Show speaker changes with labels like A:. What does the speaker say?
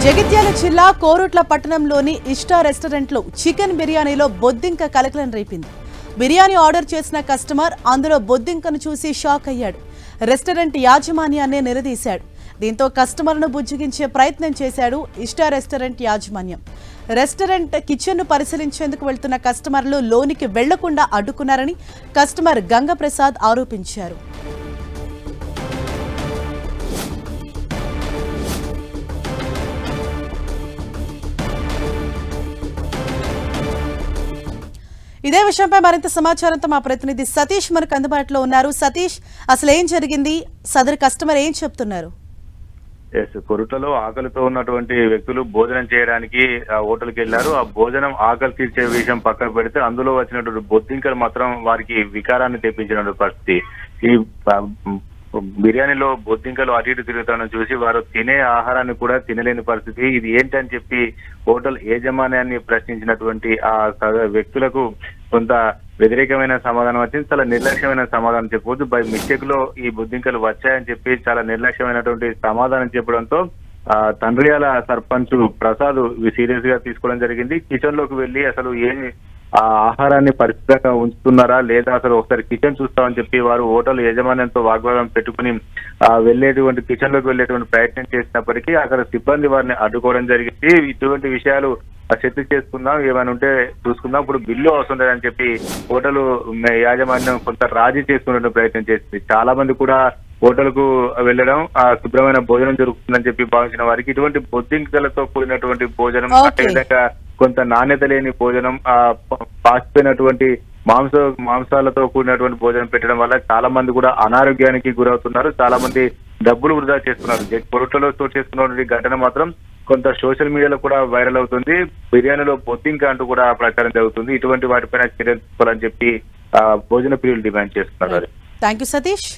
A: జగిత్యాల జిల్లా కోరుట్ల పట్టణంలోని ఇష్టా రెస్టారెంట్లో చికెన్ బిర్యానీలో బొద్దింక కలకలం రేపింది. బిర్యానీ ఆర్డర్ చేసిన కస్టమర్ అందులో బొద్దింకను చూసి షాక్ అయ్యాడు. రెస్టారెంట్ యాజమాన్యాన్ని నిలదీశాడు. దీంతో కస్టమర్ను బుజ్జగించే ప్రయత్నం చేశాడు ఇష్టా రెస్టారెంట్ యాజమాన్యం. రెస్టారెంట్ కిచెన్ను పరిశీలించేందుకు వెళ్తున్న కస్టమర్లు లోనికి వెళ్లకుండా అడ్డుకున్నారని కస్టమర్ గంగప్రసాద్ ఆరోపించారు. ఇదే విషయంపై మరింత సమాచారంతో మా ప్రతినిధి సతీష్ మనకు అందుబాటులో ఉన్నారు. సతీష్, అసలు ఏం జరిగింది? సదరు కస్టమర్ ఏం చెప్తున్నారు?
B: కొరుట్లలో ఆకలితో ఉన్నటువంటి వ్యక్తులు భోజనం చేయడానికి హోటల్కి వెళ్లారు. ఆ భోజనం ఆకలి తీర్చే విషయం పక్కన పెడితే అందులో వచ్చినటువంటి బొద్దింకలు మాత్రం వారికి వికారాన్ని తెప్పించినటువంటి పరిస్థితి. ఈ బిర్యానీలో బొద్దింకలు అటు ఇటు తిరుగుతానని చూసి వారు తినే ఆహారాన్ని కూడా తినలేని పరిస్థితి. ఇది ఏంటని చెప్పి హోటల్ యాజమాన్యాన్ని ప్రశ్నించినటువంటి ఆ వ్యక్తులకు కొంత వ్యతిరేకమైన సమాధానం వచ్చింది. చాలా నిర్లక్ష్యమైన సమాధానం చెప్పవచ్చు. బై మిస్టేక్ లో ఈ బొద్దింకలు వచ్చాయని చెప్పి చాలా నిర్లక్ష్యమైనటువంటి సమాధానం చెప్పడంతో తండ్రియాల సర్పంచ్ ప్రసాద్ సీరియస్ గా తీసుకోవడం జరిగింది. కిచెన్ లోకి వెళ్లి అసలు ఏమి ఆ ఆహారాన్ని పరిశుభ్రంగా ఉంచుతున్నారా లేదా అసలు ఒకసారి కిచెన్ చూస్తామని చెప్పి వారు హోటల్ యాజమాన్యంతో వాగ్వాదం పెట్టుకుని వెళ్లేటువంటి కిచెన్ లోకి వెళ్లేటువంటి ప్రయత్నం చేసినప్పటికీ అక్కడ సిబ్బంది వారిని అడ్డుకోవడం జరిగింది. ఇటువంటి విషయాలు సెటిల్ చేసుకుందాం, ఏమైనా ఉంటే చూసుకుందాం, ఇప్పుడు బిల్లు అవసరం లేదని చెప్పి హోటల్ యాజమాన్యం కొంత రాజీ చేసుకునే ప్రయత్నం చేసింది. చాలా మంది కూడా హోటల్ కు వెళ్లడం శుభ్రమైన భోజనం జరుగుతుందని చెప్పి భావించిన వారికి ఇటువంటి బొద్దింకలతో కూడినటువంటి భోజనం, అదేవిధంగా కొంత నాణ్యత లేని భోజనం, పాసిపోయినటువంటి మాంసాలతో కూడినటువంటి భోజనం పెట్టడం వల్ల చాలా మంది కూడా అనారోగ్యానికి గురవుతున్నారు. చాలా మంది డబ్బులు వృధా చేస్తున్నారు. కొరుట్లలో చోటు చేసుకున్నటువంటి ఘటన మాత్రం కొంత సోషల్ మీడియాలో కూడా వైరల్ అవుతుంది. బిర్యానీలో బొద్దింక అంటూ కూడా ప్రచారం జరుగుతుంది. ఇటువంటి వాటిపైన చర్యలు తీసుకోవాలని చెప్పి భోజన ప్రియులు డిమాండ్ చేస్తున్నారు.
A: థాంక్యూ సతీష్.